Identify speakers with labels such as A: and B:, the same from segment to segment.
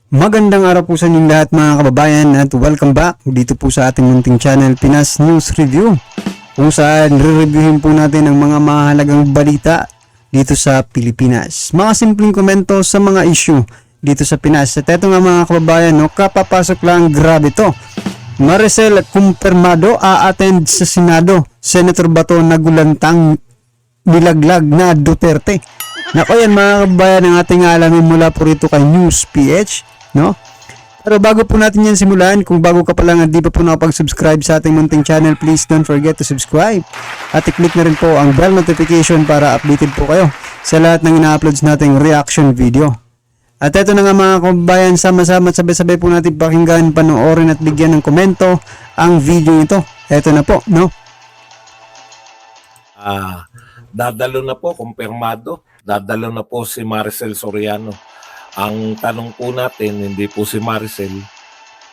A: Magandang araw po sa inyong lahat mga kababayan at welcome back dito po sa ating munting channel Pinas News Review, kung saan re-reviewin po natin ang mga mahalagang balita dito sa Pilipinas. Mga simpleng komento sa mga issue dito sa Pinas. At eto nga mga kababayan, kapapasok lang, grabe to. Maricel kumpirmado a-attend sa Senado. Senator Bato nagulantang nilaglag na Duterte. Nako yan mga kababayan, ang ating alamin mula po rito kay News PH, no? Pero bago po natin yan simulan, kung bago ka pa lang at di pa po nakapag-subscribe sa ating munting channel, please don't forget to subscribe. At i-click na rin po ang bell notification para updated po kayo sa lahat ng ina-uploads nating reaction video. At eto na nga mga kababayan, sama-sama at sabay-sabay po natin pakinggan, panoorin at bigyan ng komento ang video ito. Eto na po, no?
B: Dadalo na po, kumpirmado. Dadalo na po si Maricel Soriano. Ang tanong po natin, hindi po si Maricel,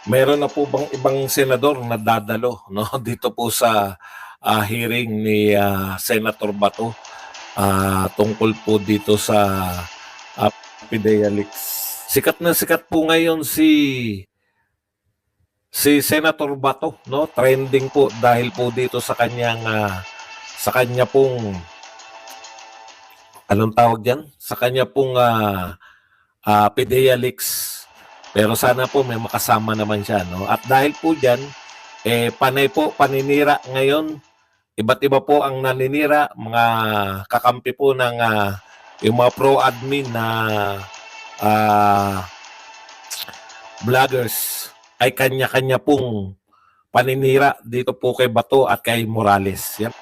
B: meron na po bang ibang senador na dadalo, no? Dito po sa hearing ni Senator Bato tungkol po dito sa PIDEA leaks. Sikat na sikat po ngayon si Senator Bato, no? Trending po dahil po dito sa kanya pong anong tawag diyan? Sa kanya pong PIDEA leaks. Pero sana po may makasama naman siya, no? At dahil po diyan, panay po paninira ngayon. Iba't iba po ang naninira, mga kakampi po ng yung mga pro-admin na vloggers ay kanya-kanya pong paninira dito po kay Bato at kay Morales. Yan.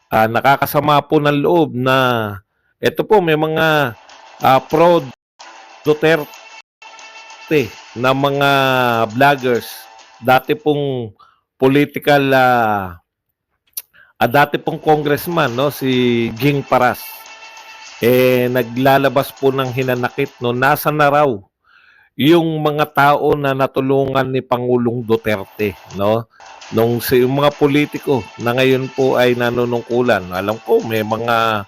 B: Nakakasama po ng loob na ito po may mga pro Duterte na mga vloggers, dati pong political dati pong congressman, no, si Ging Paras, naglalabas po ng hinanakit, no, nasa na raw yung mga tao na natulungan ni Pangulong Duterte, no? Nung yung mga politiko na ngayon po ay nanunungkulan. Alam ko may mga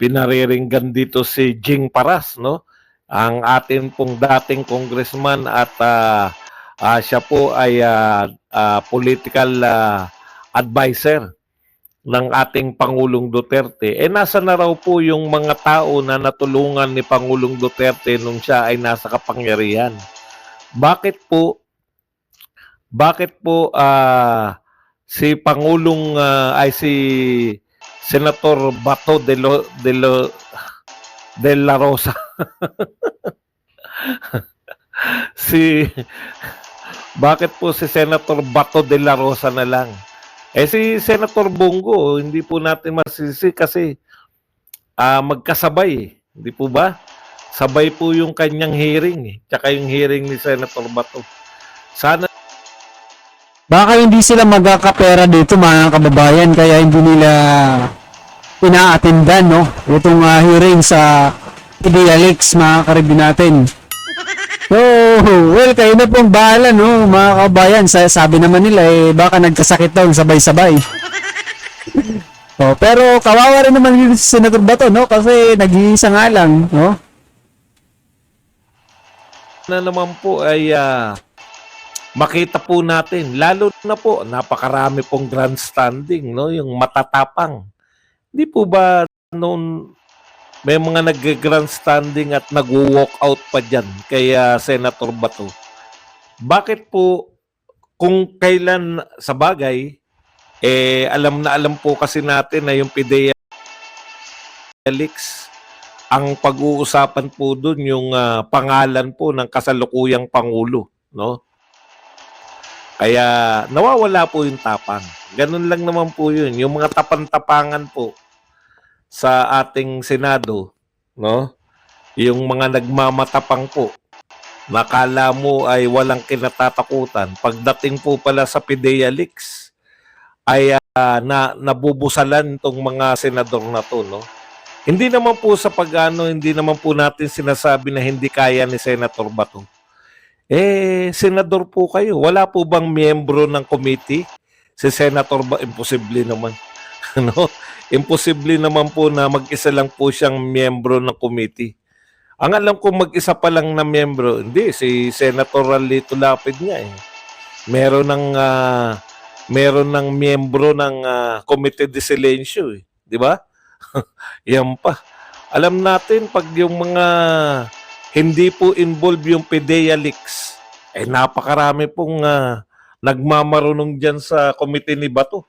B: pinariringgan dito si Ging Paras, no? Ang atin pong dating congressman at Siya po ay political advisor ng ating Pangulong Duterte. Nasa na raw po yung mga tao na natulungan ni Pangulong Duterte nung siya ay nasa kapangyarihan. Bakit po si Pangulong si Senator Bato de la Rosa bakit po si Senator Bato de la Rosa na lang? Si Senator Bongo, hindi po natin masisi kasi magkasabay, hindi po ba? Sabay po yung kanyang hearing, tsaka yung hearing ni Senator Bato. Sana
A: Baka hindi sila magkakapera dito mga kababayan kaya hindi nila ina-attendan no itong hearing sa PDLX mga karibin natin. So, well, kayo na pong bahala no mga kababayan. Sabi naman nila baka nagkasakit daw sabay-sabay. Pero kawawa rin naman yung si Senator Bato no kasi nag-iisa nga lang no.
B: na naman po ay makita po natin, lalo na po, napakarami pong grandstanding, no? Yung matatapang. Hindi po ba noon may mga nag-grandstanding at nag-walk out pa dyan kay Senator Bato? Bakit po, kung kailan sa bagay, alam na alam po kasi natin na yung PDEA leaks, ang pag-uusapan po dun yung pangalan po ng kasalukuyang Pangulo, no? Kaya nawawala po yung tapang. Ganun lang naman po yun. Yung mga tapan-tapangan po sa ating Senado, no? Yung mga nagmamatapang po, nakala mo ay walang kinatatakutan. Pagdating po pala sa PDEA leaks, ay nabubusalan itong mga senador na to, no? Hindi naman po sa pag-ano, hindi naman po natin sinasabi na hindi kaya ni Senator Bato. Senador po kayo. Wala po bang miyembro ng committee? Si Senator ba? Imposible naman. No? Imposible naman po na mag-isa lang po siyang miyembro ng committee. Ang alam ko mag-isa pa lang na miyembro, hindi, si Senator Lito Lapid nga eh. Meron ng miyembro ng Committee de Silencio eh. Di ba? Yan pa. Alam natin pag yung mga hindi po involved yung PDEA leaks, napakarami pong nagmamarunong dyan sa komite ni Bato.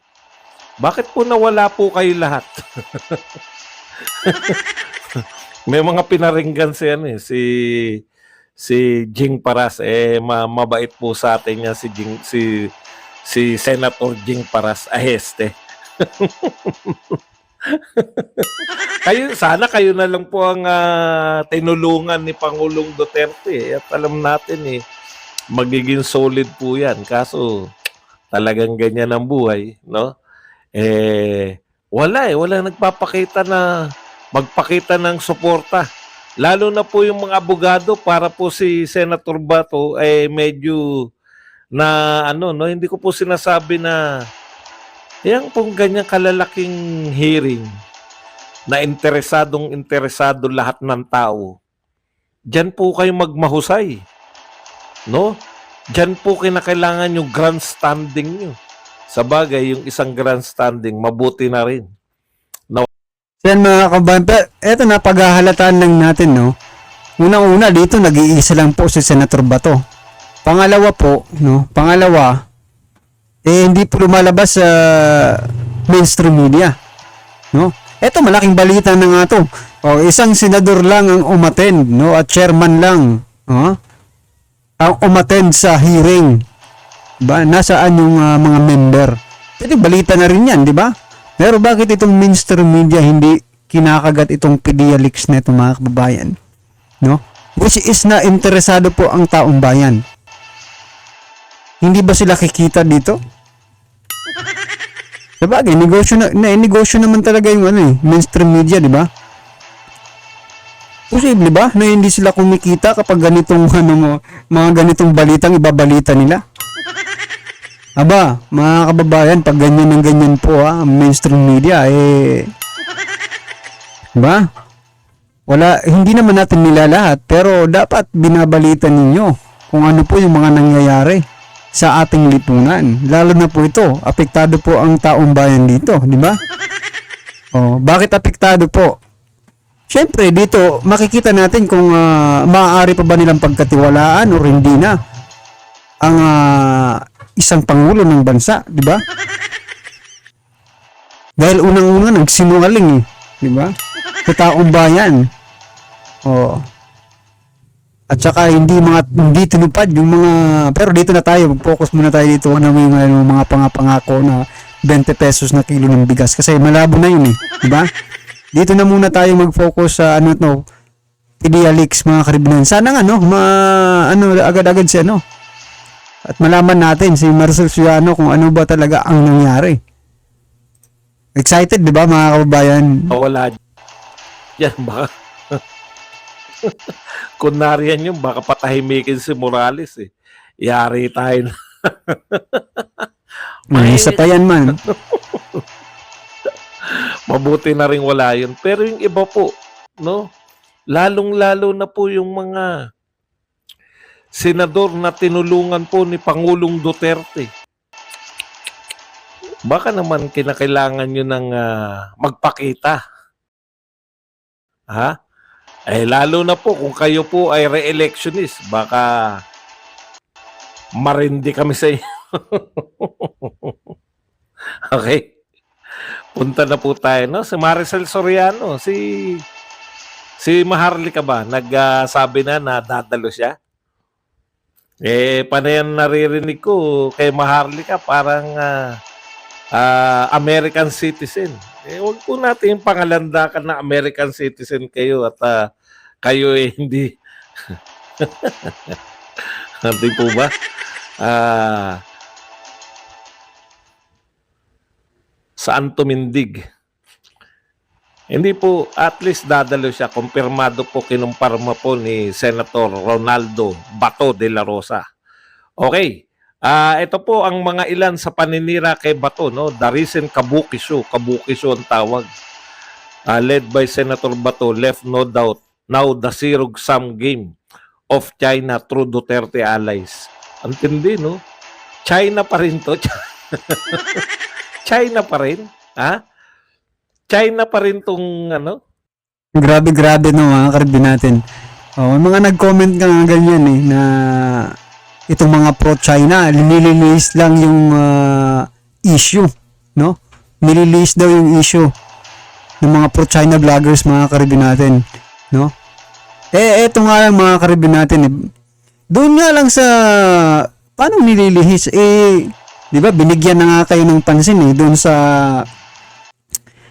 B: Bakit po nawala po kayo lahat? May mga pinaringgan si Jing Paras, mabait po sa atin niya si Senator Jing Paras Aheste. Sana kayo na lang po ang tinulungan ni Pangulong Duterte at alam natin magiging solid po yan. Kaso talagang ganyan ang buhay, no? Wala nagpapakita na magpakita ng suporta. Lalo na po yung mga abogado para po si Senator Bato medyo na no, hindi ko po sinasabi na yan pong ganyang kalalaking hearing na interesado lahat ng tao. Diyan po kayo magmahusay. No? Diyan po kinakailangan yung grandstanding nyo. Sa bagay, yung isang grandstanding, mabuti na rin.
A: Yan mga kabayan, pero eto na paghahalataan lang natin, no? Unang-una dito, nag-iisa lang po si Senator Bato. Pangalawa, hindi po lumalabas sa mainstream media, no? Eto malaking balita na nga to. Isang senador lang ang umattend, no? At chairman lang, ang umattend sa hearing. Ba, nasaan yung mga member? Ito balita na rin 'yan, di ba? Pero bakit itong mainstream media hindi kinakagat itong PDEA leaks na ito mga kababayan, no? Which is na interesado po ang taong bayan. Hindi ba sila kikita dito? Sabagay, negosyo naman talaga yung mainstream media, di ba? Posible ba na hindi sila kumikita kapag ganitong mga ganitong balitang ibabalita nila? Aba, mga kababayan, pag ganyan ng ganyan po ang mainstream media, ba? Hindi naman natin nila lahat, pero dapat binabalita ninyo kung ano po yung mga nangyayari sa ating lipunan. Lalo na po ito, apektado po ang taong bayan dito, di ba? Oh, bakit apektado po? Siyempre, dito makikita natin kung maaari pa ba nilang pagkatiwalaan o hindi na ang isang pangulo ng bansa, di ba? Dahil unang-una nagsinungaling, di ba? Sa taong bayan. Oh. At saka hindi tinupad yung mga, pero dito na tayo, mag-focus muna tayo dito ano yung mga pangako na 20 pesos na kilo ng bigas kasi malabo na yun di ba? Dito na muna tayo mag-focus sa PDLX mga karibinan. Sana agad-agad si at malaman natin si Marcel Soriano kung ano ba talaga ang nangyari. Excited, di ba mga kababayan?
B: Wala yan baka kunwari yan yung baka patahimikin si Morales Yari tayo na.
A: Isa pa yan man.
B: Mabuti na rin wala yun. Pero yung iba po, no? Lalong-lalo na po yung mga senador na tinulungan po ni Pangulong Duterte. Baka naman kinakailangan nyo ng magpakita. Ha? Lalo na po kung kayo po ay re-electionist, baka marindi kami sa inyo. Okay. Punta na po tayo, no? Si Maricel Soriano, si Maharlika ba? Nagsabi na dadalo siya. Panayan naririnig ko kay Maharlika parang American citizen. Huwag po natin pangalandakan na American citizen kayo at kayo hindi. Hindi po ba? Saan tumindig? Hindi po, at least dadalo siya. Kumpirmado po, kinumparma po ni Senator Ronaldo Bato de la Rosa. Okay. Ito po ang mga ilan sa paninira kay Bato, no? The recent Kabuki Show ang tawag. Led by Senator Bato, left no doubt now the zero-sum game of China through Duterte allies. Ang tindi, no? China pa rin to. China pa rin? Ha? China pa rin tong
A: Grabe no mga karibin natin. May mga nag-comment ka nga ganyan na itong mga pro-China, nililinis lang yung issue, no? Nililinis daw yung issue ng mga pro-China vloggers mga karibin natin, no? Eto nga lang mga karibin natin, doon nga lang sa paano nililihis, di ba, binigyan na nga kayo ng pansin doon sa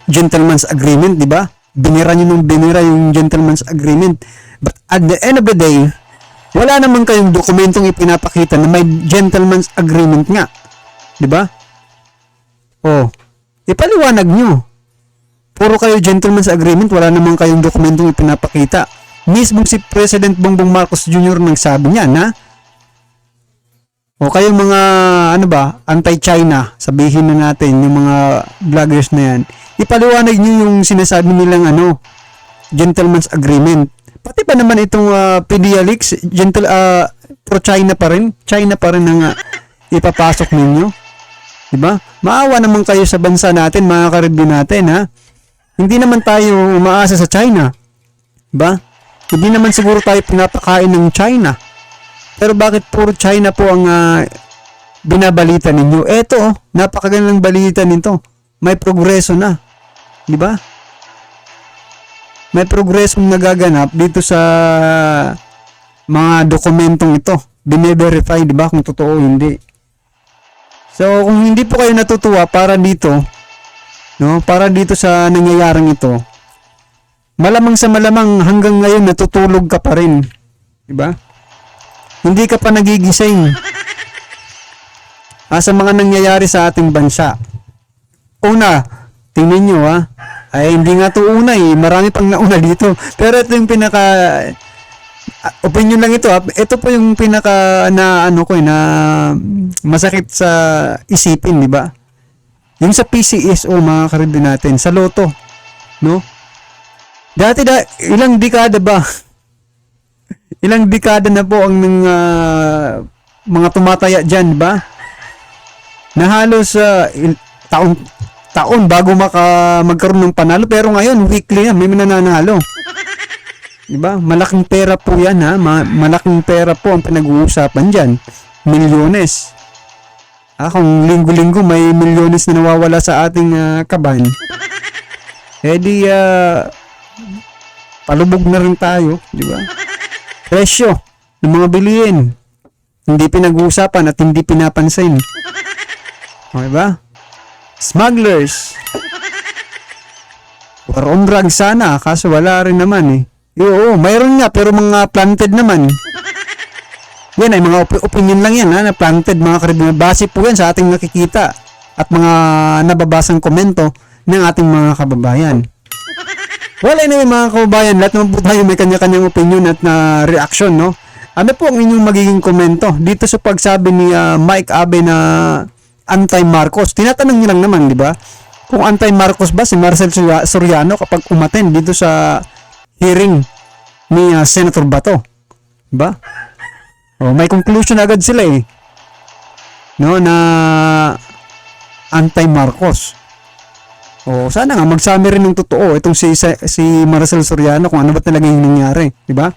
A: gentleman's agreement, di ba? Binira yung gentleman's agreement. But at the end of the day, wala naman kayong dokumentong ipinapakita na may gentleman's agreement nga. Di ba? Ipaliwanag nyo. Puro kayo gentleman's agreement, wala naman kayong dokumentong ipinapakita. Mismo si President Bongbong Marcos Jr. nagsabi niya na kayong mga anti-China, sabihin na natin yung mga vloggers na yan, ipaliwanag nyo yung sinasabi nilang gentleman's agreement. Pati pa naman itong PDLX, pro-China pa rin. China pa rin ang ipapasok ninyo. Diba? Maawa naman kayo sa bansa natin, mga karibyo natin, ha? Hindi naman tayo umaasa sa China. Diba? Hindi naman siguro tayo pinapakain ng China. Pero bakit puro China po ang binabalita ninyo? Eto, napakagandang balita nito. May progreso na. Di ba? May progreso nagaganap dito sa mga dokumentong ito. Bine-verify, di ba? Kung totoo hindi. So, kung hindi po kayo natutuwa para dito, no? Para dito sa nangyayaring ito, malamang sa malamang hanggang ngayon natutulog ka pa rin. Di ba? Hindi ka pa nagigising sa mga nangyayari sa ating bansa. Una, tingnan nyo hindi nga ito una marami pang nauna dito. Pero ito yung pinaka opinion lang ito Ito po yung pinaka na masakit sa isipin, di ba? Yung sa PCSO mga karibin natin, sa Lotto, no? Dati ilang dekada ba? Ilang dekada na po ang mga tumataya dyan, ba? Na halos taon bago magkaroon ng panalo, pero ngayon weekly yan, may mananalo. Diba? Malaking pera po yan, ha? Malaking pera po ang pinag-uusapan dyan. Milyones. Kung linggo-linggo may milyones na nawawala sa ating kaban, di palubog na rin tayo, di ba? Presyo ng mga bilihin hindi pinag-uusapan at hindi pinapansin. Okay ba? Smugglers. War on drugs sana, kaso wala rin naman eh. Oo, mayroon nga pero mga planted naman. Yan ay mga opinion lang yan, na planted mga karibunan. Base po yan sa ating nakikita at mga nababasang komento ng ating mga kababayan. Well, anyway mga kababayan, lahat naman po tayo may kanya-kanyang opinion at na reaction, no? Ano po ang inyong magiging komento dito sa pagsabi ni Mike Abe na anti-Marcos? Tinatanong niyo lang naman, di ba? Kung anti-Marcos ba si Marcel Soriano kapag umattend dito sa hearing ni Senator Bato? Diba? May conclusion agad sila eh. No, na anti-Marcos. Sana nga magsami rin ng totoo itong si Marcel Soriano kung ano ba talaga yung nangyari, di ba?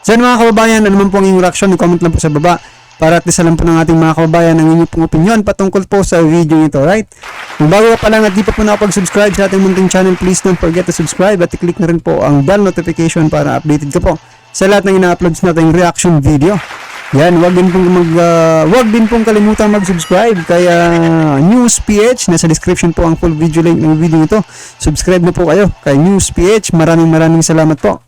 A: So mga kababayan, ano man po ang inyong reaction, comment lang po sa baba para at least alam po ng ating mga kababayan ang inyong pong opinion patungkol po sa video nito, right? Kung bago ka pa lang at di pa po nakapag-subscribe sa ating munting channel, please don't forget to subscribe at i-click na rin po ang bell notification para updated ka po sa lahat ng ina-uploads nating reaction video. Yan, wag din pong kalimutan mag-subscribe kay NewsPH. Nasa description po ang full video link ng video nito. Subscribe na po kayo kay NewsPH. Maraming salamat po.